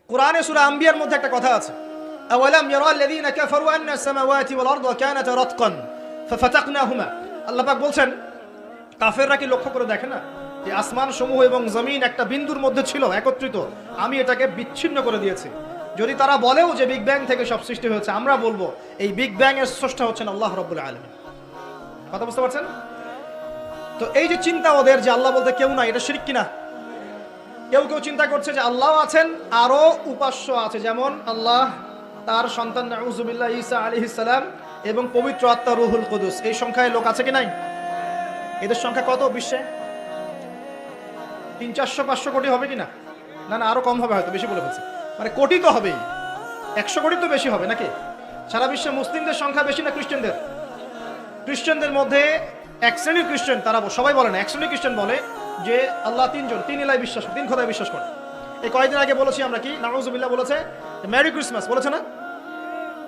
কোরআনে সূরা আম্বিয়ার মধ্যে একটা কথা আছে, আওয়ালাম ইয়ারাল্লাযীনা কাফারু আন্না আস-সামাওয়াতি ওয়াল আরদা কানাতা রাতকান ফাফাতাকনাহুমা। আল্লাহ পাক বলছেন, কাফেররা কি লক্ষ্য করে দেখে না যে আসমান সমূহ এবং জমিন একটা বিন্দুর মধ্যে ছিল একত্রিত, আমি এটাকে বিচ্ছিন্ন করে দিয়েছি। যদি তারা বলেও যে বিগ ব্যাং থেকে সব সৃষ্টি হয়েছে, আমরা বলবো এই বিগ ব্যাং এর স্রষ্টা হচ্ছেন আল্লাহ রাব্বুল আলামিন। কথা বুঝতে পারছেন? তো এই যে চিন্তা ওদের যে আল্লাহ বলতে কেউ নাই, এটা শিরক কিনা? কেউ কেউ চিন্তা করছে যে আল্লাহ আছেন, আরো উপাস্য আছে, যেমন আল্লাহ, তার সন্তান নাউযুবিল্লাহ ঈসা আলাইহিস সালাম এবং পবিত্র আত্মা রুহুল কুদুস। এই সংখ্যায় লোক আছে কি নাই? এদের সংখ্যা কত বিশ্বে? 300-400 কোটি হবে কিনা? না না, আরো কম হবে, হয়তো বেশি বলে ফেলছি। মানে কোটি তো হবেই, 100 কোটি তো বেশি হবে নাকি? সারা বিশ্বে মুসলিমদের সংখ্যা বেশি না খ্রিস্টানদের? খ্রিস্টানদের মধ্যে এক শ্রেণীর খ্রিস্টান, তারা সবাই বলে না, এক শ্রেণীর খ্রিস্টান বলে যে আল্লাহ তিনজন, তিন ইলায় বিশ্বাস, তিন খোদায় বিশ্বাস করে। এই কয়েকদিন আগে বলেছি আমরা, কি নাউযুবিল্লাহ বলেছে, মেরি ক্রিসমাস বলেছে না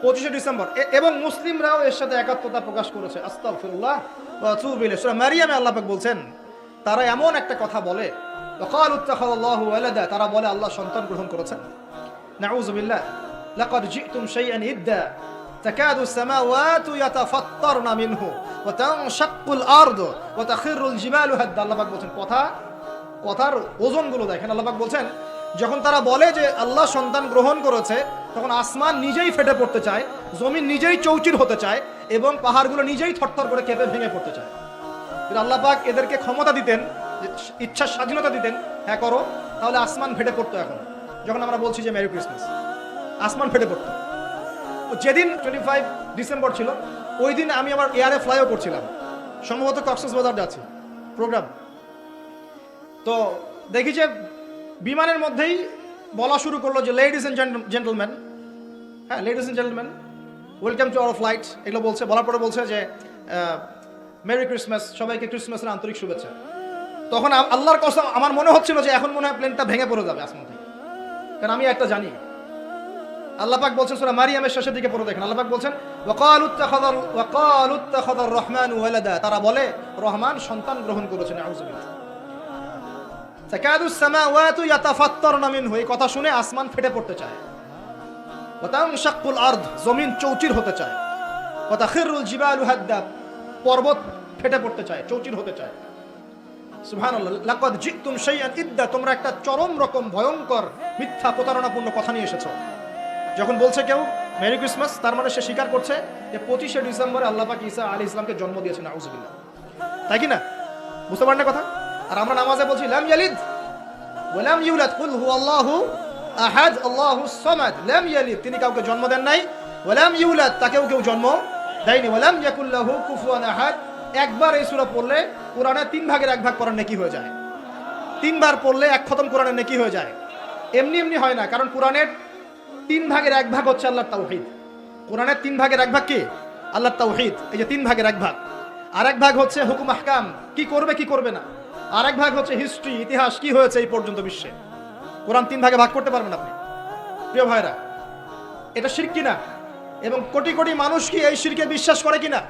25শে ডিসেম্বর, এবং মুসলিমরাও এর সাথে একাত্মতা প্রকাশ করেছে। আস্তাগফিরুল্লাহ ওয়া আতুবু ইলাইহি। সূরা মারিয়ামে আল্লাহ পাক বলছেন, তারা এমন একটা কথা বলে, ওয়াকালু ইত্তাখাযাল্লাহু ওয়ালাদা, তারা বলে আল্লাহ সন্তান গ্রহণ করেছেন। নাউযুবিল্লাহ, লাকাদ জিতুম শাইআন ইদ্দা তাকাদু আস-সামাওয়াতু ইয়াতাফাত্তারনা মিনহু ওয়া তানশাক্কুল আরদু ওয়া তাখিরুল জিবালু হাদ্দা। আল্লাহ পাক বলছেন, কথার ওজনগুলো দেখেন। আল্লাহ পাক বলছেন, যখন তারা বলে যে আল্লাহ সন্তান গ্রহণ করেছে, তখন আসমান নিজেই ফেটে পড়তে চায়, জমিন নিজেই চৌচির হতে চায়, এবং পাহাড়গুলো নিজেই থরথর করে কেঁপে ভেঙে পড়তে চায়। যদি আল্লাহ পাক এদেরকে ক্ষমতা দিতেন, ইচ্ছার স্বাধীনতা দিতেন, হ্যাঁ করো, তাহলে আসমান ফেটে পড়তো। এখন যখন আমরা বলছি যে মেরি ক্রিসমাস, আসমান ফেটে পড়তো। যেদিন 25 ডিসেম্বর ছিল, ওই দিন আমি আমার এয়ারে ফ্লাইও করছিলাম, সম্ভবত কক্সবাজার যাচ্ছি প্রোগ্রাম। তো দেখি যে বিমানের মধ্যেই বলা শুরু করলো যে লেডিস এন্ড জেন্টলম্যান, হ্যাঁ ladies and gentleman, welcome to our flight, এগুলো বলছে। বলার পরে বলছে যে মেরি ক্রিসমাস, সবাইকে ক্রিসমাসের আন্তরিক শুভেচ্ছা। তখন আল্লাহর কসম, আমার মনে হচ্ছিল যে এখন মনে হয় প্লেনটা ভেঙে পড়ে যাবে আসমান থেকে, কারণ আমি একটা জানি। আল্লাহ পাক বলছেন সূরা মারিয়ামের শেষের দিকে পড়ে দেখেন, আল্লাহ পাক বলছেন, ওয়াকালু ইত্তাখাযার রহমানু ওয়ালাদা, তারা বলে রহমান সন্তান গ্রহণ করেছেন। নাউযুবিল্লাহ। তাকাদু আস-সামাওয়াতু ইয়াতাফাত্তারনা মিনহু, এই কথা শুনে আসমান ফেটে পড়তে চায়। ওয়া তানশাক্কুল আরদ, জমিন চৌচির হতে চায়। ওয়া তাখিরুল জিবালু হাদ্দা, পর্বত ফেটে পড়তে চায়, চৌচির হতে চায়। সুবহানাল্লাহ। লাকাদ জিতুম শাইআন ইদ্দা, তোমরা একটা চরম রকম ভয়ঙ্কর মিথ্যা প্রতারণাপূর্ণ কথা নিয়ে এসেছো। যখন বলছে কেউ মেরি ক্রিসমাস, তার মানে সে স্বীকার করছে যে 25শে ডিসেম্বরে আল্লাহ পাক ঈসা আলাইহিস সালামকে জন্ম দিয়েছেন। নাউযুবিল্লাহ। তাই কি না? বুঝতে পারেন না কথা? আর আমরা নামাজে বলছি লাম ইয়ালিদ ওয়া লাম ইউলাদ, কুল হুয়াল্লাহু আহাদ আল্লাহুস সামাদ। লাম ইয়ালিদ, তিনি কাউকে জন্ম দেন নাই, ওয়া লাম ইউলাদ, তাকেও কেউ জন্ম দেয়নি, ওয়া লাম ইয়াকুল লাহু কুফুয়ান আহাদ। একবার এই সূরা পড়লে কোরআনের 3 ভাগের 1 ভাগ পড়ার নেকি হয়ে যায়। 3 বার পড়লে 1 খতম কোরআনের নেকি হয়ে যায়। এমনি এমনি হয় না, কারণ কোরআনের 3 ভাগের 1 ভাগ হচ্ছে আল্লাহর তাওহীদ। কোরআনের 3 ভাগের 1 ভাগ কি? আল্লাহর তাওহীদ। এই যে 3 ভাগের 1 ভাগ, আর 1 ভাগ হচ্ছে হুকুম আহকাম, কি করবে কি করবে না, আর 1 ভাগ হচ্ছে হিস্ট্রি, ইতিহাস, কি হয়েছে এই পর্যন্ত বিশ্বে। কোরআন 3 ভাগে ভাগ করতে পারবেন আপনি। প্রিয় ভাইরা, এটা শিরক কিনা? এবং কোটি কোটি মানুষ কি এই শিরকে বিশ্বাস করে কিনা?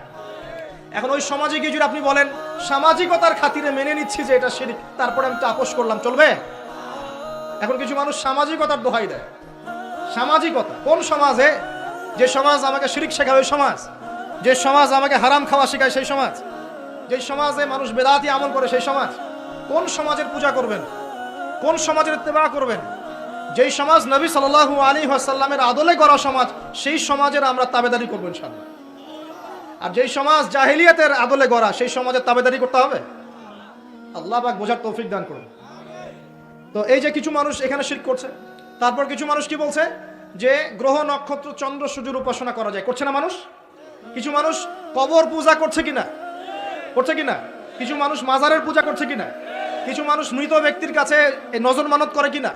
এখন ওই সমাজে গিয়ে যদি আপনি বলেন সামাজিকতার খাতিরে মেনে নিচ্ছি যে এটা শিরক, তারপরে আমি তো আপোষ করলাম, চলবে? এখন কিছু মানুষ সামাজিকতার দোহাই দেয়। সামাজিকতা কোন সমাজে? যে সমাজ আমাকে শিরক শেখায় ওই সমাজ, যে সমাজ আমাকে হারাম খাওয়া শেখায় সেই সমাজ, যে সমাজে মানুষ বেদাতি আমল করে সেই সমাজ। কোন সমাজের পূজা করবেন? কোন সমাজের ইত্তেবা করবেন? যেই সমাজ নবী সাল্লাল্লাহু আলাইহি ওয়াসাল্লামের আদলে গড়া সমাজ, সেই সমাজের আমরা তাবেদারি করব ইনশাআল্লাহ। আর যেই সমাজ জাহেলিয়াতের আদলে গড়া, সেই সমাজের তাবেদারি করতে হবে। আল্লাহ পাক বোঝার তৌফিক দান করুন। তো এই যে কিছু মানুষ এখানে শিরক করছে, তারপর কিছু মানুষ কি বলছে যে গ্রহ নক্ষত্র চন্দ্র সূর্যের উপাসনা করা যায়, করছে না মানুষ? কিছু মানুষ কবর পূজা করছে কিনা? করছে কিনা? কিছু মানুষ মাজারের পূজা করছে কিনা? কিছু মানুষ মৃত ব্যক্তির কাছে নজর মানত করে কিনা?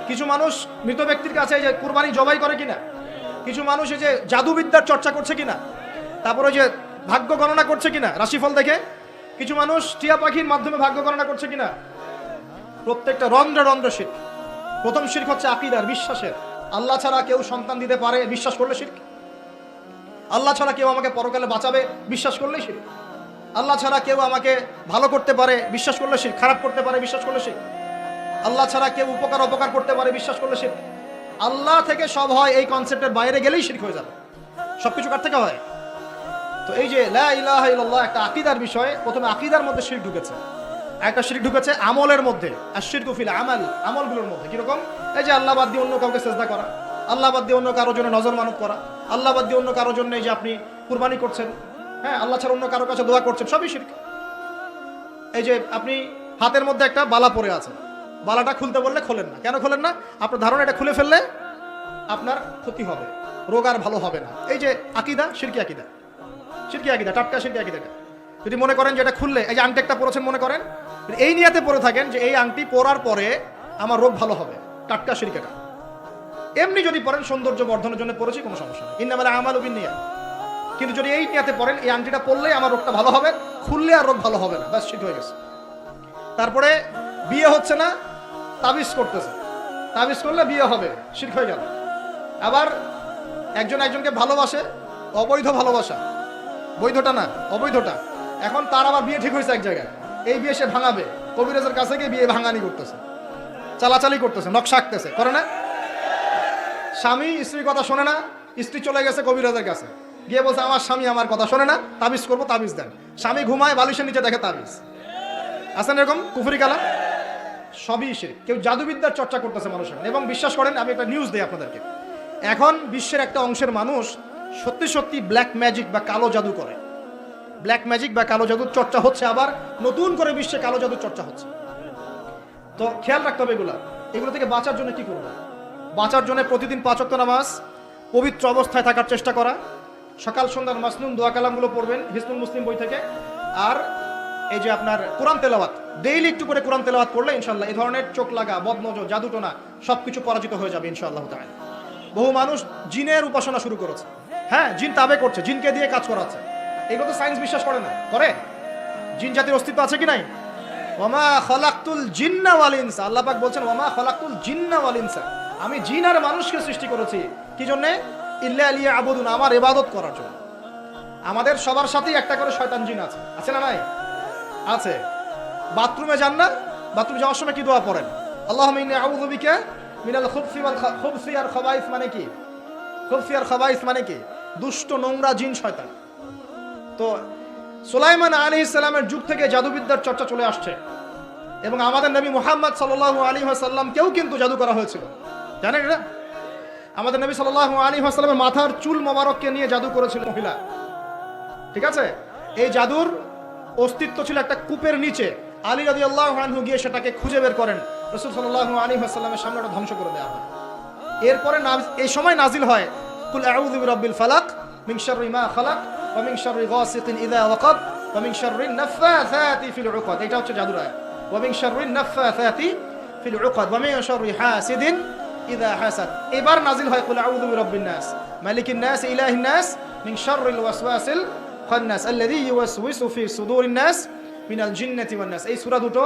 কিছু মানুষ মৃত ব্যক্তির কাছে যে কুরবানি জবাই করে কিনা? কিছু মানুষ এই যে জাদুবিদ্যার চর্চা করছে কিনা? তারপরে যে ভাগ্য গণনা করছে কিনা রাশিফল দেখে? কিছু মানুষ টিয়া পাখির মাধ্যমে ভাগ্য গণনা করছে কিনা? প্রত্যেকটা রন্ধ্রে রন্ধ্রে শিরক। প্রথম শিরক হচ্ছে আকীদার, বিশ্বাসের। আল্লাহ ছাড়া কেউ সন্তান দিতে পারে, বিশ্বাস করলে শিরক। আল্লাহ ছাড়া কেউ আমাকে পরকালে বাঁচাবে, বিশ্বাস করলেই শিরক। আল্লাহ ছাড়া কেউ আমাকে ভালো করতে পারে, বিশ্বাস করলে শিরক। খারাপ করতে পারে, বিশ্বাস করলে শিরক। আল্লাহ ছাড়া কেউ উপকার অপকার করতে পারে, বিশ্বাস করলে শিরক। আল্লাহ থেকে সব হয় এই কনসেপ্টের বাইরে গেলেই শিরক হয়ে যাবে। সবকিছু কার থেকে হয়? তো এই যে লা ইলাহা ইল্লাল্লাহ একটা আকীদার বিষয়, প্রথমে আকীদার মধ্যে শিরক ঢুকেছে, একটা শিরক ঢুকেছে আমলের মধ্যে, আশ-শিরকু ফিল আমাল, আমলগুলোর মধ্যে। কিরকম? এই যে আল্লাহ বাদ দিয়ে অন্য কাউকে সিজদা করা, আল্লাহ বাদ দিয়ে অন্য কারোর জন্য নজর মানত করা, আল্লাহ বাদ দিয়ে অন্য কারোর জন্য এই যে আপনি কুরবানি করছেন, হ্যাঁ, আল্লাহ ছাড়া অন্য কারোর কাছে দোয়া করছেন, সবই শিরক। এই যে আপনি হাতের মধ্যে একটা বালা পরে আছে, বালাটা খুলতে বললে খোলেন না, কেন খোলেন না? আপনার ধারণা এটা খুলে ফেললে আপনার ক্ষতি হবে, রোগ আর ভালো হবে না। এই যে আকীদা, শিরকি আকীদা, শিরকি আকীদা, টাটকা শিরকি আকীদা। যদি মনে করেন যে এটা খুললে, এই যে আংটি একটা পরেছেন মনে করেন, এই নিয়াতে পরে থাকেন যে এই আংটি পরার পরে আমার রোগ ভালো হবে, টাটকা শিরকিটা। এমনি যদি পরেন সৌন্দর্য বর্ধনের জন্য পরেছি, কোনো সমস্যা নেই, ইন্নামাল আমালু বিন্নিয়াত। কিন্তু যদি এই নিয়াতে পরেন এই আংটিটা পরলেই আমার রোগটা ভালো হবে, খুললে আর রোগ ভালো হবে না, ব্যাস শিরক হয়ে গেছে। তারপরে বিয়ে হচ্ছে না, তাবিজ করতেছে, তাবিজ করলে বিয়ে হবে, শিরক হয়ে গেল। আবার একজন একজনকে ভালোবাসে, অবৈধ ভালোবাসা, বৈধটা না অবৈধটা, এখন তার আবার বিয়ে ঠিক হয়েছে এক জায়গায়, এই বিয়ে সে ভাঙাবে, কবিরাজের কাছে গিয়ে বিয়ে ভাঙানি করতেছে, চালাচালি করতেছে, নকশা আঁকতেছে, করে না? স্বামী স্ত্রীর কথা শোনে না, স্ত্রী চলে গেছে কবিরাজের কাছে, গিয়ে বলছে আমার স্বামী আমার কথা শোনে না, তাবিজ করবো, তাবিজ দেন। স্বামী ঘুমায়, বালিশের নিচে দেখে তাবিজ। আছেন এরকম কুফরি কালাম? সবই শিরক। কেউ জাদুবিদ্যার চর্চা করতেছে মানুষের, এবং বিশ্বাস করেন, আমি একটা নিউজ দিই আপনাদেরকে, এখন বিশ্বের একটা অংশের মানুষ সত্যি সত্যি ব্ল্যাক ম্যাজিক বা কালো জাদু করে। ব্ল্যাক ম্যাজিক বা কালো জাদুর চর্চা হচ্ছে, আবার নতুন করে বিশ্বে কালো জাদুর চর্চা হচ্ছে। তো খেয়াল রাখতে হবে এগুলো থেকে বাঁচার জন্য কি করবো? বাঁচার জন্য প্রতিদিন 5 ওয়াক্ত নামাজ, পবিত্র অবস্থায় থাকার চেষ্টা করা, সকাল সন্ধ্যার মাসনুন দোয়া কালামগুলো পড়বেন হিজবুল মুসলিম বই থেকে, আর এই যে আপনার কোরআন তেলাওয়াত, ডেইলি একটু করে কোরআন তেলাওয়াত করলে ইনশাআল্লাহ এই ধরনের চোখ লাগা, বদনজর, জাদুটোনা সবকিছু পরাজিত হয়ে যাবে ইনশাআল্লাহ তাআলা। বহু মানুষ জিনের উপাসনা শুরু করেছে, হ্যাঁ, জিন তাবে করছে, জিনকে দিয়ে কাজ করাচ্ছে। এগুলো তো সায়েন্স বিশ্বাস করে না, করে? জিন জাতির অস্তিত্ব আছে কি নাই? ওয়ামা খালাকতুল জিন্না ওয়াল ইনসা, আল্লাহ পাক বলছেন ওয়ামা খালাকতুল জিন্না ওয়াল ইনসা, আমি জিন আর মানুষকে সৃষ্টি করেছি কি জন্য? ইল্লা লিয়াবুদুন, আমার ইবাদত করার জন্য। আমাদের সবার সাথেই একটা করে শয়তান জিন আছে, আছে না নাই? আছে। বাথরুমে যান না, বাথরুমে যাওয়ার সময় কি দোয়া পড়েন? আল্লাহুম্মা ইন্নী আউযু বিকা মিনাল খুবসি আর খাবাইস, মানে কি? খুবসি আর খাবাইস মানে কি? দুষ্ট নোংরা জিন শয়তান। তো সুলাইমান আলাইহিস সালামের যুগ থেকে জাদুবিদ্যার চর্চা চলে আসছে, এবং আমাদের নবী মুহাম্মদ সাল্লাল্লাহু আলাইহি ওয়াসাল্লামকেও কিন্তু জাদু করা হয়েছিল, জানেন এটা? আমাদের নবী সাল্লাল্লাহু আলাইহি ওয়াসাল্লামের মাথার চুল মোবারককে নিয়ে জাদু করেছিল মহিলা, ঠিক আছে? এই জাদুর অস্তিত্ব ছিল একটা কূপের নিচে, আলী রাদিয়াল্লাহু আনহু গিয়ে সেটাকে খুঁজে বের করেন, রাসূল সাল্লাল্লাহু আলাইহি ওয়াসাল্লামের সামনে ওটা ধ্বংস করে দেওয়া হয়। এরপরে এই সময় নাজিল হয় কুল আউযু বিরাব্বিল ফালাক মিন শাররি মা খালাক ওয়া মিন শাররি গাসিকিন ইযা ওয়াকাব ওয়া মিন শাররিন নাফাসাতি ফিল উকাদ, এটা হচ্ছে জাদুর আয়াত। ওয়া মিন শাররিন নাফাসাতি ফিল উকাদ ওয়া মিন শাররি হাসিদিন ইযা হাসাদ। এবার নাজিল হয় কুল আউযু বিরাব্বিন নাস মালিকিন নাস ইলাহিন নাস মিন শাররিল ওয়াসওয়াসিল খান্নাস আল্লাযী ইউওয়াসওয়িসু ফি সুদুরিন নাস মিনাল জিন্নাতি ওয়ান নাস। এই সূরা দুটো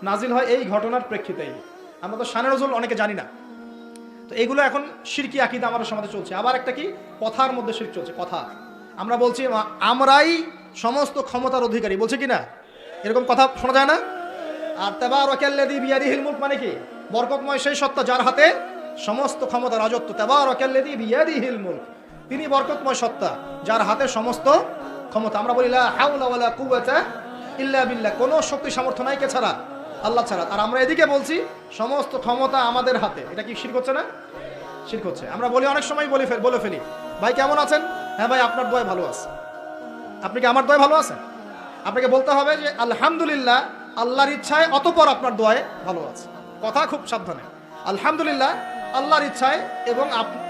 নাজিল হয় এই ঘটনার প্রেক্ষিতেই। আমরা তো শানে নজুল অনেকে জানি না, তো এগুলো এখন শিরকি আকীদা আমাদের সমাজে চলছে। আবার একটা কি, কথার মধ্যে শিরক চলছে, কথা। আমরা বলছি আমরাই সমস্ত ক্ষমতার অধিকারী, বলছে কি না? এরকম কথা শোনা যায় না? আর তাবারাকাল্লাযী বিয়াদিহিল মুলক মানে কি? বরকতময় সেই সত্তা যার হাতে সমস্ত ক্ষমতা, রাজত্ব। তাবারাকাল্লাযী বিয়াদিহিল মুলক, তিনি বরকতময় সত্তা যার হাতে সমস্ত ক্ষমতা। আমরা বলি লা হাওলা ওয়ালা কুওয়াতা ইল্লা বিল্লাহ, কোনো শক্তি সামর্থ্য নাই কে ছাড়া? আল্লাহ ছাড়া। আর আমরা এদিকে বলছি সমস্ত ক্ষমতা আমাদের হাতে। এটা কি শিরক হচ্ছে না? শিরক হচ্ছে। আমরা বলি, অনেক সময় বলে ফেলি, ভাই কেমন আছেন? হ্যাঁ ভাই আপনার দোয়ায় ভালো আছে। আপনি কি আমার দোয়ায় ভালো আছেন? আপনাকে বলতে হবে যে আলহামদুলিল্লাহ, আল্লাহর ইচ্ছায় অতঃপর আপনার দোয়ায় ভালো আছে। কথা খুব সাবধানে, আলহামদুলিল্লাহ আল্লাহর ইচ্ছায় এবং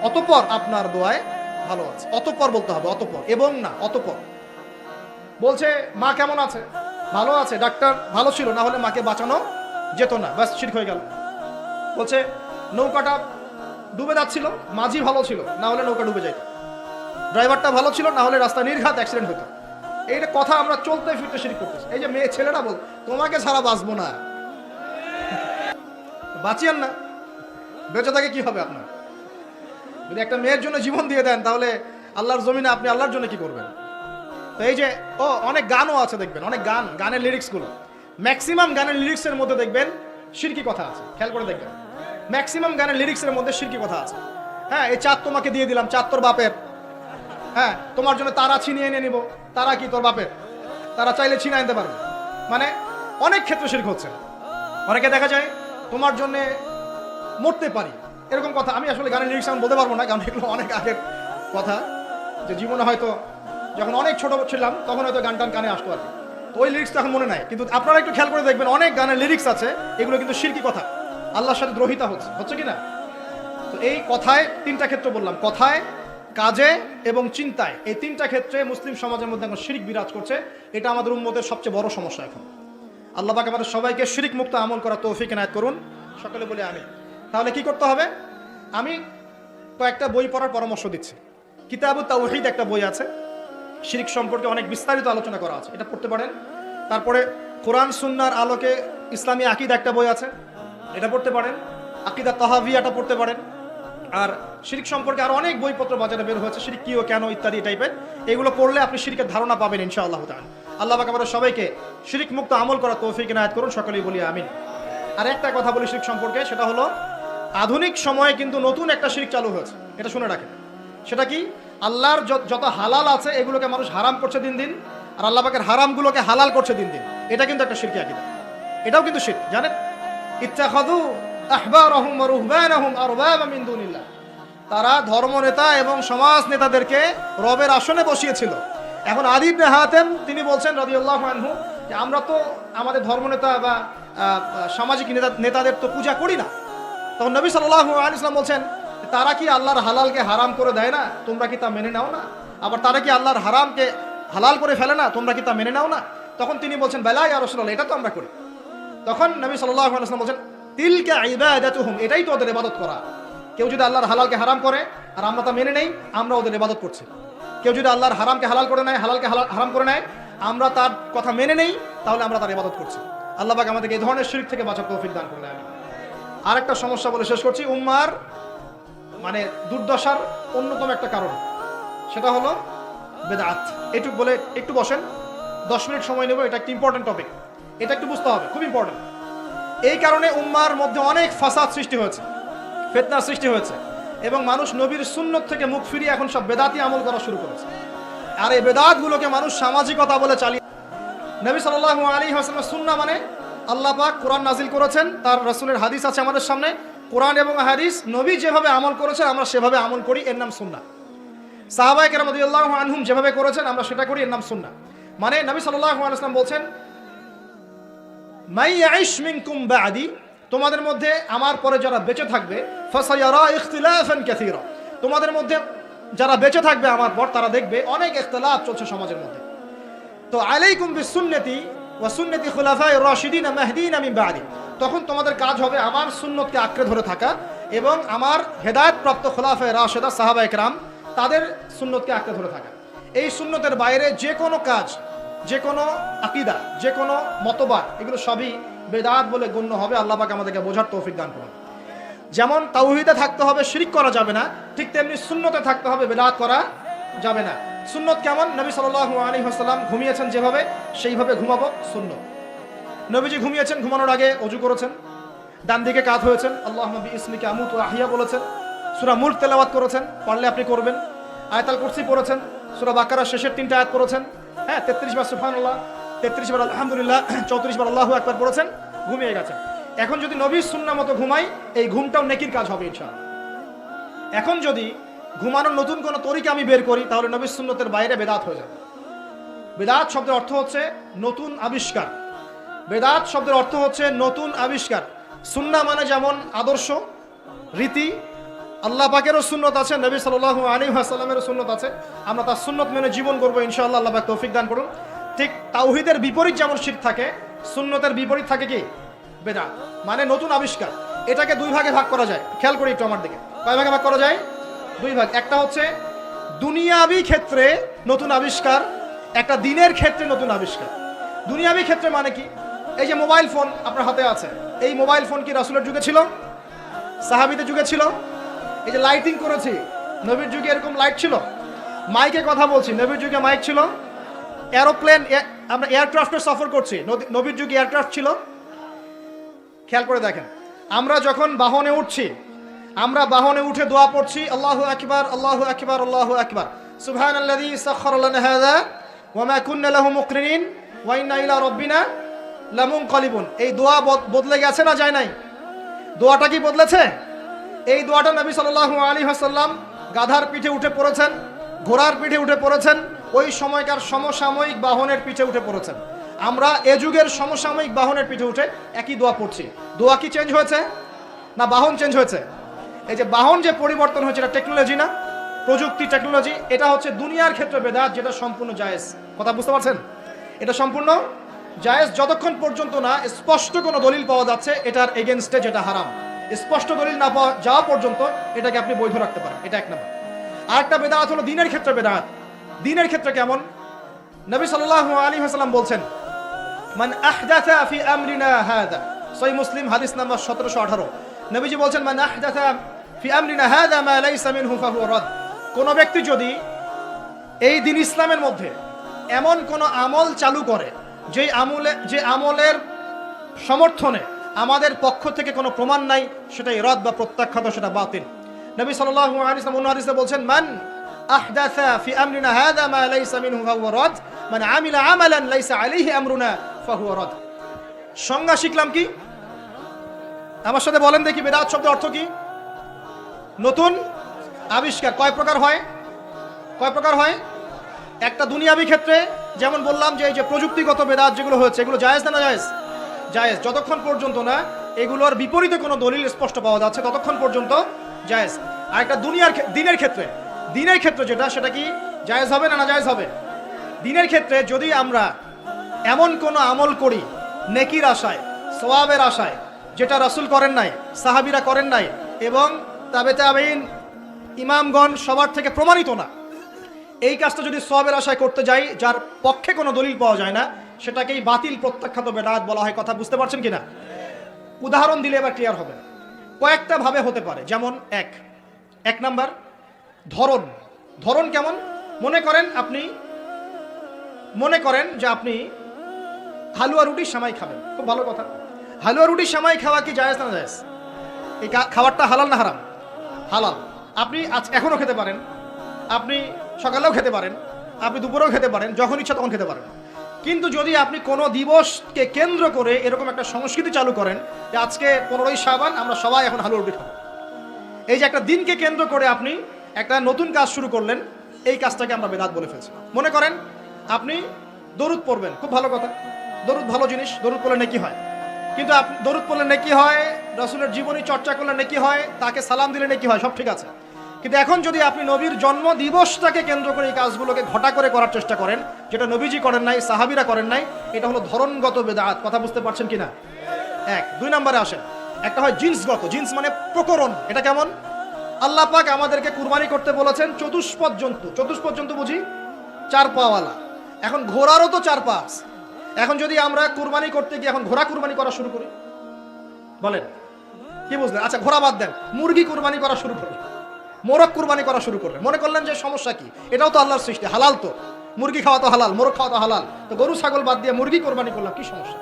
অতঃপর আপনার দোয়ায় ভালো আছে। অতঃপর বলতে হবে, অতঃপর, এবং না, অতঃপর। বলছে মা কেমন আছে? ভালো আছে, ডাক্তার ভালো ছিল, না হলে মাকে বাঁচানো যেত না, ব্যাস শিরক হয়ে গেল। বলছে নৌকাটা ডুবে যাচ্ছিল, মাঝি ভালো ছিল, না হলে নৌকা ডুবে যেত। ড্রাইভারটা ভালো ছিল, না হলে রাস্তায় নির্ঘাত অ্যাক্সিডেন্ট হতো। এইটা কথা আমরা চলতে ফিরতে শিরক করতেছি। এই যে মেয়ে ছেলেরা বল তোমাকে ছাড়া বাঁচবো না, বাঁচিয়েন না, বেঁচে থাকে কি হবে আপনার? যদি একটা মেয়ের জন্য জীবন দিয়ে দেন, তাহলে আল্লাহর জমিনে আপনি আল্লাহর জন্য কি করবেন? তো এই যে অনেক গানও আছে, দেখবেন অনেক গানের লিরিক্সগুলো, ম্যাক্সিমাম গানের লিরিক্সের মধ্যে দেখবেন শিরকি কথা আছে, খেয়াল করে দেখবেন। ম্যাক্সিমাম গানের লিরিক্সের মধ্যে শিরকি কথা আছে। হ্যাঁ, এই চাঁদ তোমাকে দিয়ে দিলাম, চাঁদ তোর বাপের। হ্যাঁ, তোমার জন্য তারা ছিনিয়ে এনে নিব, তারা কি তোর বাপের? তারা চাইলে ছিনিয়ে আনতে পারবে। মানে অনেক ক্ষেত্রে শিরক হচ্ছে। অনেকে দেখা যায় তোমার জন্য মরতে পারি, এরকম কথা। আমি আসলে গানের লিরিক্স আমি বলতে পারবো না, কারণ এগুলো অনেক আগের কথা, যে জীবনে হয়তো যখন অনেক ছোট ছিলাম তখন হয়তো গান টান কানে আসতো আর কি। তো ওই লিরিক্সটা এখন মনে নাই, কিন্তু আপনারা একটু খেয়াল করে দেখবেন অনেক গানের লিরিক্স আছে এগুলো কিন্তু শিরকি কথা, আল্লাহর সাথে দ্রোহিতা হচ্ছে কি না? তো এই কথায় তিনটা ক্ষেত্র বললাম, কথায়, কাজে এবং চিন্তায়। এই তিনটা ক্ষেত্রে মুসলিম সমাজের মধ্যে এখন শিরক বিরাজ করছে। এটা আমাদের উম্মতের সবচেয়ে বড় সমস্যা এখন। আল্লাহ পাক আমাদের সবাইকে শিরক মুক্ত আমল করার তৌফিক এনায়েত করুন, সকলে বলে আমিন। তাহলে কি করতে হবে? আমি কয়েকটা বই পড়ার পরামর্শ দিচ্ছি। কিতাবুত তাওহীদ একটা বই আছে, শিরক সম্পর্কে অনেক বিস্তারিত আলোচনা করা আছে, এটা পড়তে পারেন। তারপরে কোরআন সুন্নাহর আলোকে ইসলামী আকীদা একটা বই আছে, এটা পড়তে পারেন। আকীদা তাহাভিয়াটা পড়তে পারেন। আর শিরক সম্পর্কে আরো অনেক বইপত্র বাজারে বের হয়েছে, শিরক কি ও কেন ইত্যাদি টাইপের। এগুলো পড়লে আপনি শিরকের ধারণা পাবেন ইনশাআল্লাহ তাআলা। আল্লাহ পাক আমাদের সবাইকে শিরক মুক্ত আমল করার তৌফিক এনায়েত করুন, সকলেই বলি আমিন। আর একটা কথা বলি শিরক সম্পর্কে, সেটা হলো আধুনিক সময়ে কিন্তু নতুন একটা শিরক চালু হয়েছে, এটা শুনে রাখেন। সেটা কি? আল্লাহর যত হালাল আছে এগুলোকে মানুষ হারাম করছে দিন দিন, আর আল্লাহ পাকের হারামগুলোকে হালাল করছে দিন দিন। এটা কিন্তু একটা শিরকি আকীদা, এটাও কিন্তু শিরক, জানেন? ইত্তাখাযু আহবারহুম ওয়া রুহবানাহুম আরবাবা মিন দুনিল্লাহ। তারা ধর্মনেতা এবং সমাজ নেতাদেরকে রবের আসনে বসিয়েছিল। এখন আলী ইবনে হাতেম তিনি বলছেন রাদিয়াল্লাহু আনহু যে আমরা তো আমাদের ধর্মনেতা বা সামাজিক নেতাদের তো পূজা করি না। তখন নবী সাল্লাল্লাহু আলাইহি ওয়াসাল্লাম বলছেন তারা কি আল্লাহর হালালকে হারাম করে দেয় না? তোমরা কি তা মেনে নাও না? আবার তারা কি আল্লাহর হারামকে হালাল করে ফেলে না? তোমরা কি তা মেনে নাও না? তখন তিনি বলছেন বেলা ইয়া রাসূলুল্লাহ, এটা তো আমরা করি। তখন নবী সাল্লাল্লাহু আলাইহি ওয়াসাল্লাম বলছেন তিলকা ইবাদাতুহুম, এটাই তো ওদের ইবাদত করা। কেউ যদি আল্লাহর হালালকে হারাম করে আর আমরা তা মেনে নেই, আমরা ওদের ইবাদত করছি। কেউ যদি আল্লাহর হারামকে হালাল করে নেয়, হালালকে হারাম করে নেয়, আমরা তার কথা মেনে নেই, তাহলে আমরা তার ইবাদত করছি। আল্লাহ পাক আমাদেরকে এই ধরনের শিরক থেকে বাঁচার তৌফিক দান করুন। আরেকটা সমস্যা বলে শেষ করছি, উম্মার মানে দুর্দশার অন্যতম একটা কারণ, সেটা হলো বেদাত। এটুকু বলে একটু বসেন, 10 মিনিট সময় নেব, এটা একটা ইম্পর্টেন্ট টপিক, এটা একটু বুঝতে হবে, খুব ইম্পর্টেন্ট। এই কারণে উম্মার মধ্যে অনেক ফাসাদ সৃষ্টি হয়েছে, ফিতনা সৃষ্টি হয়েছে, এবং মানুষ নবীর সুন্নত থেকে মুখ ফিরিয়ে এখন সব বেদাতি আমল করা শুরু করেছে। আর এই বেদাতগুলোকে মানুষ সামাজিকতা বলে চালিয়ে। নবী সাল্লাল্লাহু আলাইহি ওয়াসাল্লামের সুন্নাহ মানে আল্লাহ পাক কোরআন নাজিল করেছেন, তার রাসূলের হাদিস আছে আমাদের সামনে। কোরআন এবং হাদিস নবী যেভাবে আমল করেছেন আমরা সেভাবে আমল করি, এর নাম সুন্নাহ। সাহাবায়ে কেরাম রাদিয়াল্লাহু আনহুম যেভাবে করেছেন আমরা সেটা করি, এর নাম সুন্নাহ। মানে নবী সাল্লাল্লাহু আলাইহি ওয়াসাল্লাম বলছেন মাই ইয়াইশ মিনকুম বা'দি, তোমাদের মধ্যে আমার পরে যারা বেঁচে থাকবে, ফাসায়ারা ইখতিলাফান কাসীরা, তোমাদের মধ্যে যারা বেঁচে থাকবে আমার পর তারা দেখবে অনেক ইখতিলাফ চলছে সমাজের মধ্যে। তো আলাইকুম বিসুন্নতি ওয়া সুন্নতি খুলাফায়ে রাশিদিন মাহদিন মিন বা'দি, তখন তোমাদের কাজ হবে আমার সুন্নতকে আঁকড়ে ধরে থাকা এবং আমার হেদায়েত প্রাপ্ত খুলাফায়ে রাশিদা সাহাবায়ে কেরাম তাদের সুন্নতকে আঁকড়ে ধরে থাকা। এই সুন্নতের বাইরে যে কোনো কাজ, যে কোনো আকীদা, যে কোনো মতবাদ, এগুলো সবই বেদাত বলে গণ্য হবে। আল্লাহ পাক আমাদেরকে বোঝার তৌফিক দান করুন। যেমন তাওহীদে থাকতে হবে, শিরক করা যাবে না, ঠিক তেমনি সুন্নতে থাকতে হবে, বেদাত করা যাবে না। সুন্নত কেমন? নবী সাল্লাল্লাহু আলাইহি ওয়াসাল্লাম ঘুমিয়েছেন যেভাবে, সেইভাবে ঘুমাবো সুন্নত। নবীজি ঘুমিয়েছেন, ঘুমানোর আগে ওযু করেছেন, ডান দিকে কাত হয়েছেন, আল্লাহুম্মা বিইসমিকা আমুতু ওয়া আহইয়া বলেছেন, সূরা মুলক তেলাওয়াত করেছেন, পারলে আপনি করবেন। আয়াতুল কুরসি পড়েছেন, সূরা বাকারার শেষের 3টা আয়াত পড়েছেন, হ্যাঁ 33 বার সুবহানাল্লাহ, 33 বার আলহামদুলিল্লাহ, 34 বার আল্লাহু আকবার পড়েছেন, ঘুমিয়ে গেছেন। এখন যদি নবীর সুন্নাহ মতো ঘুমাই, এই ঘুমটাও নেকির কাজ হবে ইনশাআল্লাহ। এখন যদি ঘুমানোর নতুন কোনো তরিকা আমি বের করি, তাহলে নবীর সুন্নতের বাইরে বেদাত হয়ে যাবে। বেদাত শব্দের অর্থ হচ্ছে নতুন আবিষ্কার। বেদাত শব্দের অর্থ হচ্ছে নতুন আবিষ্কার। সুন্নাহ মানে যেমন আদর্শ, রীতি, আল্লাহ পাকেরও সুন্নত আছে, নবী সাল্লাল্লাহু আলাইহি ওয়াসাল্লামেরও সুন্নত আছে, আমরা তার সুন্নত মেনে জীবন করবো ইনশাআল্লাহ। আল্লাহ পাক তৌফিক দান করুন। ঠিক তাওহীদের বিপরীত যেমন শিরক থাকে, সুন্নতের বিপরীত থাকে কি? বেদাত, মানে নতুন আবিষ্কার। এটাকে দুই ভাগে ভাগ করা যায়, খেয়াল করি একটু আমার দিকে। কয় ভাগে ভাগ করা যায়? দুই ভাগ। একটা হচ্ছে দুনিয়াবি ক্ষেত্রে নতুন আবিষ্কার, একটা দিনের ক্ষেত্রে নতুন আবিষ্কার। দুনিয়াবি ক্ষেত্রে মানে কি? এই যে মোবাইল ফোন আপনার হাতে আছে, এই মোবাইল ফোন কি রাসূলের যুগে ছিল? সাহাবীদের যুগে ছিল? এই যে লাইটিং করেছি, নবীর যুগে এরকম লাইট ছিল? মাইকে কথা বলছি, নবীর যুগে মাইক ছিল? এরোপ্লেন, আমরা এয়ারক্রাফটে সফর করছি, নবীর যুগে এয়ারক্রাফট ছিল? খেয়াল করে দেখেন, আমরা যখন বাহনে উঠছি, আমরা বাহনে উঠে দোয়া পড়ছি, আল্লাহু আকবার আল্লাহু আকবার আল্লাহু আকবার, সুবহানাল্লাযী সাখখারা লানা হাযা ওয়া মা কুন্না লাহু মুকরিনিন ওয়া ইন্না ইলা রাব্বিনা লামুনকালিবুন। এই দোয়া বদলে গেছে না যায় নাই? দোয়াটা কি বদলেছে? এই দোয়াটা নবী সাল্লাল্লাহু আলাইহি ওয়াসাল্লাম গাধার পিঠে উঠে পড়েছেন, ঘোড়ার পিঠে উঠে পড়েছেন, ওই সময়কার সমসাময়িক বাহনের পিঠে উঠে পড়েছেন। আমরা এ যুগের সমসাময়িক বাহনের পিঠে উঠে একই দোয়া পড়ছি। দোয়া কি চেঞ্জ হয়েছে না বাহন চেঞ্জ হয়েছে? এই যে বাহন যে পরিবর্তন হয়েছে, এটা টেকনোলজি না, প্রযুক্তি টেকনোলজি। এটা হচ্ছে দুনিয়ার ক্ষেত্রে বেদাত, যেটা সম্পূর্ণ জায়েজ। কথা বুঝতে পারছেন? এটা সম্পূর্ণ জায়েজ যতক্ষণ পর্যন্ত না স্পষ্ট কোনো দলিল পাওয়া যাচ্ছে এটার এগেনস্টে, যেটা হারাম। স্পষ্ট দলিল না পাওয়া যাওয়া পর্যন্ত এটাকে আপনি বৈধ রাখতে পারেন। এটা এক নম্বর। আরেকটা বেদাত হলো দিনের ক্ষেত্রে বেদাত। দিনের ক্ষেত্রে কেমন? নবী সাল্লাল্লাহু আলাইহি ওয়াসাল্লাম বলছেন, মান আহদাথা ফি আমরিনা হাযা, সহিহ মুসলিম হাদিস নাম্বার 1718। নবীজি বলছেন, মান আহদাথা ফি আমরিনা হাযা মা লাইসা মিনহু ফাহুয়া রাদ। কোন ব্যক্তি যদি এই দিন ইসলামের মধ্যে এমন কোন আমল চালু করে যে আমলের সমর্থনে আমাদের পক্ষ থেকে কোনো প্রমাণ নাই, সেটাই রদ বা প্রত্যাখ্যাত, সেটা বাতিল। নবী সাল্লাল্লাহু আলাইহি ওয়াসাল্লাম অন্য হাদিসে বলছেন, মান আহদাথা ফি আমরিনা হাযা মা লাইসা মিনহু ফাহুয়া রাদ মান আমিলা আমালান লাইসা আলাইহি আমরুনা ফাহুয়া রাদ। সংজ্ঞা শিখলাম কি? আমার সাথে বলেন দেখি, বেদাত শব্দের অর্থ কি? নতুন আবিষ্কার। কয় প্রকার হয়? কয় প্রকার হয়? একটা দুনিয়াবি ক্ষেত্রে যেমন বললাম যে এই যে প্রযুক্তিগত বেদাত যেগুলো হয়েছে, এগুলো জায়েজ না জায়েজ? জায়েজ। যতক্ষণ পর্যন্ত না এগুলোর বিপরীতে কোনো দলিল স্পষ্ট পাওয়া যাচ্ছে ততক্ষণ পর্যন্ত জায়েজ। আর একটা দিনের ক্ষেত্রে যেটা, সেটা কি জায়েজ হবে না নাজায়েজ হবে? দিনের ক্ষেত্রে যদি আমরা এমন কোনো আমল করি নেকির আশায়, সওয়াবের আশায়, যেটা রাসূল করেন নাই, সাহাবীরা করেন নাই, এবং তাবেঈন ইমামগণ সবার থেকে প্রমাণিত না, এই কাজটা যদি সওয়াবের আশায় করতে যাই যার পক্ষে কোনো দলিল পাওয়া যায় না, সেটাকেই বাতিল প্রত্যাখ্যাত বেদাত বলা হয়। কথা বুঝতে পারছেন কিনা? উদাহরণ দিলে এবার ক্লিয়ার হবে। কয়েকটা ভাবে হতে পারে। যেমন এক নাম্বার ধরন কেমন? মনে করেন যে আপনি হালুয়া রুটি সেমাই খাবেন, খুব ভালো কথা। হালুয়া রুটি সেমাই খাওয়া কি জায়েজ না জায়েজ? এই খাবারটা হালাল না হারাম? হালাল। আপনি এখনও খেতে পারেন, আপনি সকালেও খেতে পারেন, আপনি দুপুরেও খেতে পারেন, যখন ইচ্ছা তখন খেতে পারেন। কিন্তু যদি আপনি কোনো দিবসকে কেন্দ্র করে এরকম একটা সংস্কৃতি চালু করেন যে আজকে 15ই শাবান আমরা সবাই এখন হালুয়া রুটি খাবো, এই যে একটা দিনকে কেন্দ্র করে আপনি একটা নতুন কাজ শুরু করলেন, এই কাজটাকে আমরা বেদাত বলে ফেলছি। মনে করেন আপনি দরুদ পড়বেন, খুব ভালো কথা, দরুদ ভালো জিনিস, দরুদ পড়লে নেকি হয়। কিন্তু দরুদ পড়লে নেকি হয়, রাসূলের জীবনী চর্চা করলে নেকি হয়, তাকে সালাম দিলে নেকি হয়, সব ঠিক আছে। কিন্তু এখন যদি আপনি নবীর জন্ম দিবসটাকে কেন্দ্র করে এই কাজগুলোকে ঘটা করে করার চেষ্টা করেন, যেটা নবীজি করেন নাই, সাহাবীরা করেন নাই, এটা হলো ধরনগত বেদাত। কথা বুঝতে পারছেন কিনা? দুই নম্বরে আসেন, একটা হয় জিন্সগত। জিন্স মানে প্রকরণ। এটা কেমন? আল্লাহ পাক আমাদেরকে কুরবানি করতে বলেছেন চতুষ্পদ জন্তু। চতুষ্পদ জন্তু বুঝি 4 পাওয়ালা। এখন ঘোড়ারও তো 4 পা আছে। এখন যদি আমরা কুরবানি করতে গিয়ে এখন ঘোড়া কুরবানি করা শুরু করি, বলেন কি বুঝলেন? আচ্ছা, ঘোড়া বাদ দেন, মুরগি কুরবানি করা শুরু করি, মোরগ কুরবানি করা শুরু করলেন, মনে করলেন যে সমস্যা কি, এটাও তো আল্লাহর সৃষ্টি, হালাল তো, মুরগি খাওয়া তো হালাল, মোরগ খাওয়া তো হালাল, তো গরু ছাগল বাদ দিয়ে মুরগি কুরবানি করলাম, কি সমস্যা?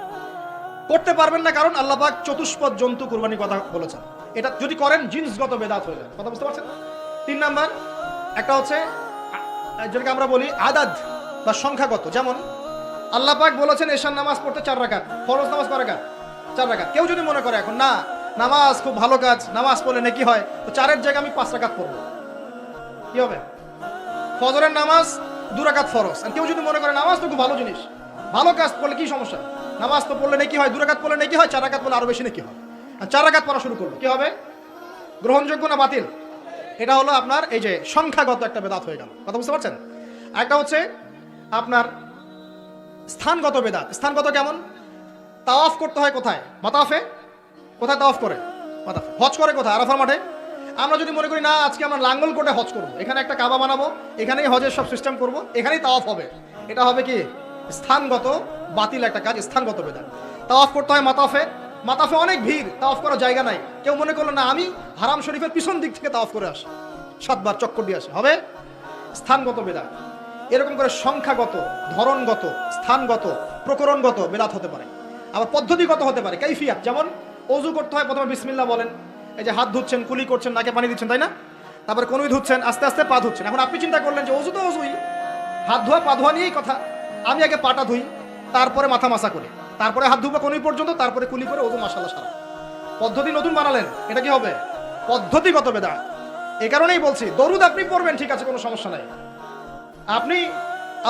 করতে পারবেন না, কারণ আল্লাহ পাক চতুষ্পদ জন্তু কুরবানি কথা বলেছেন। এটা যদি করেন জিন্সগত বেদাত হয়ে যায়। কথা বুঝতে পারছেন? 3 নাম্বার একটা হচ্ছে যেটাকে আমরা বলি আদাদ বা সংখ্যাগত। যেমন আল্লাহ পাক বলেছেন এশার নামাজ পড়তে 4 রাকাত, ফরজ নামাজ কয় রাকাত? 4 রাকাত। কেউ যদি মনে করে এখন না নামাজ খুব ভালো কাজ, নামাজ পড়লে নেকি হয়, তো 4-এর জায়গায় আমি 5 রাকাত পড়বো, কি হবে? ফজরের নামাজ 2 রাকাত ফরজ। আর কেউ যদি মনে করে নামাজ তো খুব ভালো জিনিস, ভালো কাজ পড়লে কি সমস্যা, নামাজ তো পড়লে নেকি হয়, 2 রাকাত পড়লে নেকি হয়, 4 রাকাত পড়লে আরো বেশি নেকি হয়, আর 4 রাকাত পড়া শুরু করলো, কি হবে? গ্রহণযোগ্য না বাতিল? এটা হলো আপনার এই যে সংখ্যাগত একটা বেদাত হয়ে গেল। কথা বুঝতে পারছেন? আরেকটা হচ্ছে আপনার স্থানগত বেদাত। স্থানগত কেমন? তাওয়াফ করতে হয় কোথায়? মাতাফে। কোথায় তাওয়াফ করে? মাতাফে। হজ করে কোথায়? আরাফার মাঠে। আমরা যদি মনে করি না আজকে আমরা লাঙ্গলকোটে হজ করবো, এখানে একটা কাবা বানাবো, এখানেই হজের সব সিস্টেম করবো, এখানেই তাওয়াফ হবে, এটা হবে কি? স্থানগত বাতিল একটা কাজ, স্থানগত বেদাত। তাওয়াফ করতে হয় মাতাফে। মাতাফে অনেক ভিড়, তাওয়াফ করার জায়গা নাই। কেউ মনে করলো না আমি হারাম শরীফের পিছন দিক থেকে তাওয়াফ করে আসি, 7 বার চক্কর দিয়ে আসে, হবে? স্থানগত বেদাত। এরকম করে সংখ্যাগত, ধরনগত, স্থানগত, প্রকরণগত বেদাত হতে পারে। আবার পদ্ধতিগত হতে পারে, কাইফিয়াত। যেমন অজু করতে হয় প্রথমে বিসমিল্লাহ বলেন, এই যে হাত ধুচ্ছেন, কুলি করছেন, নাকে পানি দিচ্ছেন, তাই না? তারপরে কনুই ধুচ্ছেন, আস্তে আস্তে পা ধুচ্ছেন। এখন আপনি চিন্তা করলেন যে অজু তো অজুই, হাত ধোয়া পা ধোয়া নিয়েই কথা, আমি আগে পাটা ধুই, তারপরে মাথা মাসা করি, তারপরে হাত ধুবো কনুই পর্যন্ত, তারপরে কুলি করে অজু মাশাআল্লাহ সারা। পদ্ধতি নতুন বানালেন, এটা কি হবে? পদ্ধতিগত বেদাত। এই কারণেই বলছি দরুদ আপনি পড়বেন, ঠিক আছে, কোনো সমস্যা নাই, আপনি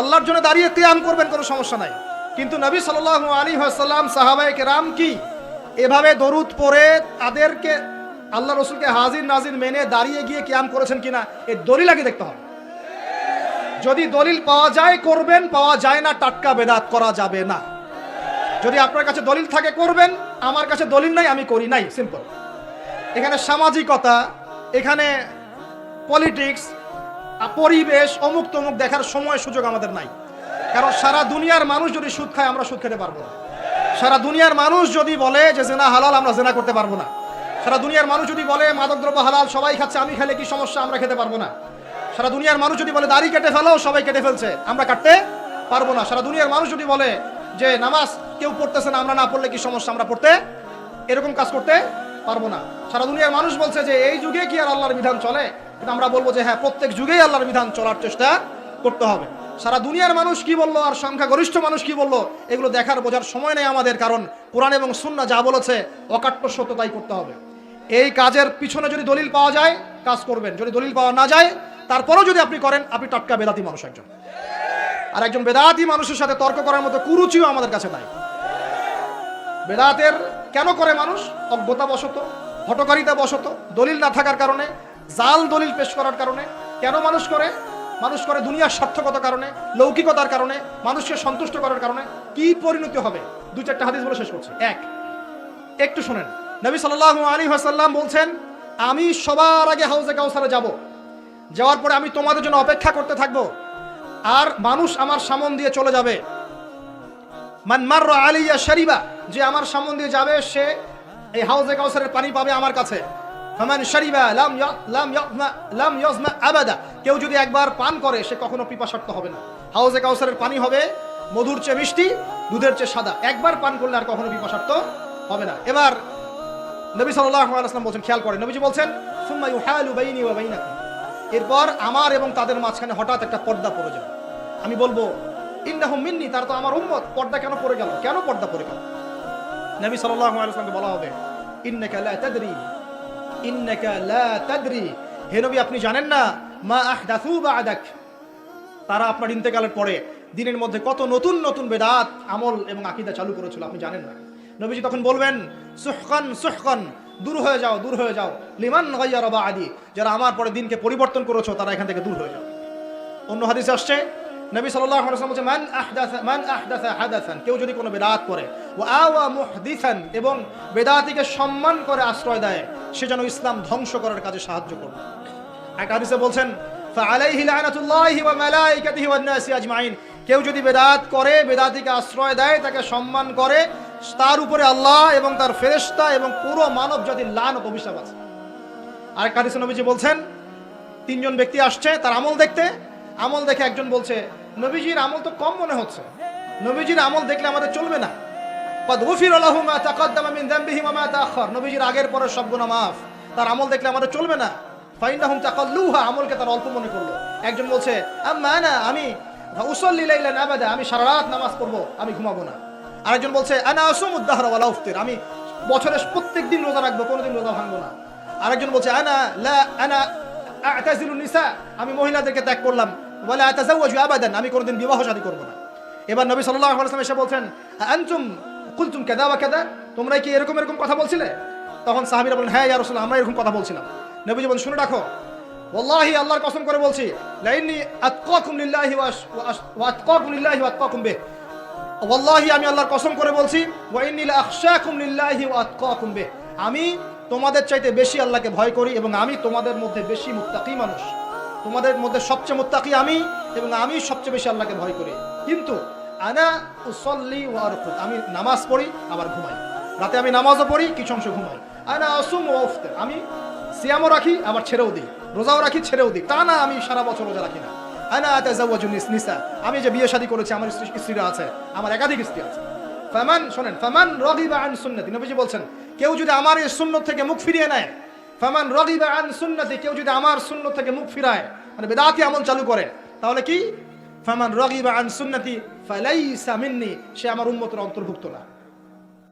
আল্লাহর জন্য দাঁড়িয়ে কিয়াম করবেন, কোনো সমস্যা নাই। কিন্তু নবী সাল্লাল্লাহু আলাইহি ওয়াসাল্লাম, সাহাবায়ে কেরাম কি এভাবে দরুদ পড়ে তাদেরকে আল্লাহ রসুলকে হাজির নাজির মেনে দাঁড়িয়ে গিয়ে কিয়াম করেছেন কিনা, এর দলিল আগে দেখতে হবে। যদি দলিল পাওয়া যায় করবেন, পাওয়া যায় না টাটকা বেদাত করা যাবে না। যদি আপনার কাছে দলিল থাকে করবেন, আমার কাছে দলিল নাই, আমি করি নাই, সিম্পল। এখানে সামাজিকতা, এখানে পলিটিক্স, পরিবেশ, অমুক তমুক দেখার সময় সুযোগ আমাদের নাই। কারণ সারা দুনিয়ার মানুষ যদি সুদ খায়, আমরা সুদ খেতে পারবো না। সারা দুনিয়ার মানুষ যদি বলে যে জেনা হালাল, আমরা জেনা করতে পারবো না। সারা দুনিয়ার মানুষ যদি বলে মাদকদ্রব্য হালাল, সবাই খাচ্ছে, আমি খেলে কি সমস্যা, আমরা খেতে পারবো না। সারা দুনিয়ার মানুষ যদি বলে দাড়ি কেটে ফেলো, সবাই কেটে ফেলছে, আমরা কাটতে পারবো না। সারা দুনিয়ার মানুষ যদি বলে যে নামাজ কেউ পড়তেছে না, আমরা না পড়লে কি সমস্যা, আমরা পড়তে এরকম কাজ করতে পারবো না। সারা দুনিয়ার মানুষ বলছে যে এই যুগে কি আর আল্লাহর বিধান চলে, কিন্তু আমরা বলবো যে হ্যাঁ, প্রত্যেক যুগেই আল্লাহর বিধান চলার চেষ্টা করতে হবে। সারা দুনিয়ার মানুষ কি বললো আর সংখ্যাগরিষ্ঠ মানুষ কি বললো, এগুলো দেখার বোঝার সময় নেই আমাদের। কারণ কোরআন এবং সুন্নাহ যা বলেছে অকাট্য সত্য তাই করতে হবে। এই কাজের পিছনে যদি দলিল পাওয়া যায় কাজ করবেন, যদি দলিল পাওয়া না যায় তারপরেও যদি আপনি করেন, আপনি টাটকা বেদাতি মানুষ একজন। আর একজন বেদাতি মানুষের সাথে তর্ক করার মতো কুরুচিও আমাদের কাছে নাই। বেদাতের কেন করে মানুষ? অজ্ঞতা বশত, হঠকারিতা বশত, দলিল না থাকার কারণে, জাল দলিল পেশ করার কারণে। কেন মানুষ করে? মানুষ করে দুনিয়ার সার্থকতার কারণে, লৌকিকতার কারণে, মানুষকে সন্তুষ্ট করার কারণে। কি পরিণতি হবে? দুই চারটা হাদিস বলে শেষ করছি। একটু শুনেন, নবী সাল্লাল্লাহু আলাইহি ওয়াসাল্লাম বলছেন, আমি সবার আগে হাউজে কাউসারে যাব, যাওয়ার পরে আমি তোমাদের জন্য অপেক্ষা করতে থাকবো, আর মানুষ আমার সামন দিয়ে চলে যাবে। মান মাররা আলাইয়া শারিবা, যে আমার সামন দিয়ে যাবে সে এই হাউজে কাউসারের পানি পাবে আমার কাছে। ফামান শারিবা লাম ইয়াজমা আবাদা, কেউ যদি একবার পান করে সে কখনো পিপাসার্ত হবে না। হাউজে কাউসারের পানি হবে মধুর চেয়ে মিষ্টি, দুধের চেয়ে সাদা, একবার পান করলে আর কখনো পিপাসার্ত হবে না। এবার নবী সাল্লাল্লাহু আলাইহি ওয়াসাল্লাম বলছেন, খেয়াল করেন, নবীজি বলছেন সুম্মা ইউহালু বাইনি ওয়া বাইনাকুম, এরপর আমার এবং তাদের মাঝখানে হঠাৎ একটা পর্দা পড়ে যাবে। আমি বলবো ইন্নাহুম মিন্নি, তারা তো আমার উম্মত, পর্দা কেন পড়ে গেল, কেন পর্দা পড়ে গেল? নবী সাল্লাল্লাহু আলাইহি ওয়াসাল্লামকে বলা হবে ইন্নাকা লা তাদরি, ইন্নাকা লা তাদরি, হে নবী আপনি জানেন না, মা আহদাসু বা'দাক, তারা আপনার ইন্তেকালের পরে দিনের মধ্যে কত নতুন নতুন বেদাত, আমল এবং আকীদা চালু করেছিল, আপনি জানেন না। নবীজি তখন বলবেন সুহকান সুহকান, দূর হয়ে যাও, দূর হয়ে যাও, লিমান গায়্যারা বা'দি, যারা আমার পরে দিনকে পরিবর্তন করেছো তারা এখান থেকে দূর হয়ে যাও। অন্য হাদিসে আসছে নবী সাল্লাল্লাহু আলাইহি ওয়াসাল্লাম বলেছেন মান আহদাসা হাদাসান, কেউ যদি কোনো বেদাত করে, ওয়া আওয়া মুহদিসান, এবং বেদাতিকে সম্মান করে আশ্রয় দেয়, সে যেন ইসলাম ধ্বংস করার কাজে সাহায্য করবে। একটা হাদিসে বলছেন ফাআলাইহি লানাতুল্লাহি ওয়া মালাইকাতিহি ওয়ান নাসি আজমাইন, কেউ যদি বেদাত করে, বেদাতিকে আশ্রয় দেয়, তাকে সম্মান করে, তার উপরে আল্লাহ এবং তার ফেরেশতা এবং পুরো মানব জাতির লানত অভিশাপ আছে। আরেকটা হাদিসে নবীজি বলছেন তিনজন ব্যক্তি আসছে তার আমল দেখতে, আমল দেখে একজন বলছে নবীজির আমল তো কম মনে হচ্ছে, নবীজির আমল দেখলে আমাদের চলবে না। ক্বাদ গুফিরা লাহু মা তাকাদ্দামা মিন যামবিহি ওয়া মা তাআখার, নবীজির আগের পরের সব গুনাহ মাফ, তার আমল দেখলে আমাদের চলবে না। ফাইন্নাহুম তাকাল্লুহা, আমলকে তার অল্প মনে করলো। একজন বলছে আম্মা আনা, আমি উসাল্লি লাইলান আবাদা, আমি সারা রাত নামাজ পড়বো, আমি ঘুমাবো না। আরেকজন বলছে আনা আসুমুদ দাহরা ওয়া লা উফতির, আমি বছরের প্রত্যেক দিন রোজা রাখবো, কোনোদিন রোজা ভাঙবো না। আরেকজন বলছে আনা আ'তাজিলুন নিসা, আমি মহিলাদেরকে ত্যাগ করলাম, ওয়ালা আতাজাওয়াজু আবাদান, আমি কোনোদিন বিবাহ শাদী করব না। এবার নবী সাল্লাল্লাহু আলাইহি ওয়াসাল্লাম এসে বলছেন আনতুম কুলতুম কাযা ওয়া কাযা, তোমরা কি এরকম এরকম কথা বলছিলে? তখন সাহাবীরা বলেন হ্যাঁ ইয়া রাসূলুল্লাহ, আমরা এরকম কথা বলছিলাম। নবীজি বলেন শুনে রাখো, ওয়াল্লাহি, আল্লাহর কসম করে বলছি, লাইন্নি আতকাকুম লিল্লাহি ওয়া আতকাকুম লিল্লাহি ওয়া আতকাকুম বিহি, ওয়াল্লাহি আমি আল্লাহর কসম করে বলছি, ওয়া ইন্নী লা আখশাকুম লিল্লাহি ওয়া আতকাকুম বিহি, আমি তোমাদের চাইতে বেশি আল্লাহকে ভয় করি এবং আমি তোমাদের মধ্যে বেশি মুত্তাকি মানুষ, তোমাদের মধ্যে সবচেয়ে মুত্তাকি আমি এবং আমি সবচেয়ে বেশি আল্লাহকে ভয় করি। কিন্তু আনা উসাল্লি ওয়া আরকুদ, আমি নামাজ পড়ি আবার ঘুমাই, রাতে আমি নামাজও পড়ি কিছু অংশ ঘুমাই। আনা আসুম ওয়া আফতির, আমি সিয়ামও রাখি আবার ছেড়েও দিই, রোজাও রাখি ছেড়েও দিই, তা না আমি সারা বছর রোজা রাখি না। আনা আতাজাওয়াজু নিসা, আমি যে বিয়ে শাদী করেছি, আমার স্ত্রীরা আছে, আমার একাধিক স্ত্রী আছে। ফামান, শোনেন, ফামান রাগিবা আন সুন্নতি, নবীজি বলছেন কেউ যদি আমার এই সুন্নত থেকে মুখ ফিরিয়ে নেয়, ফামান রাগিবা আন সুন্নতি, কেউ যদি আমার সুন্নত থেকে মুখ ফিরায়, মানে বেদাতি আমল চালু করে, তাহলে কি ফামান রাগিবা আন সুন্নতি ফালাইসা মিন্নি, সে আমার উম্মতের অন্তর্ভুক্ত না।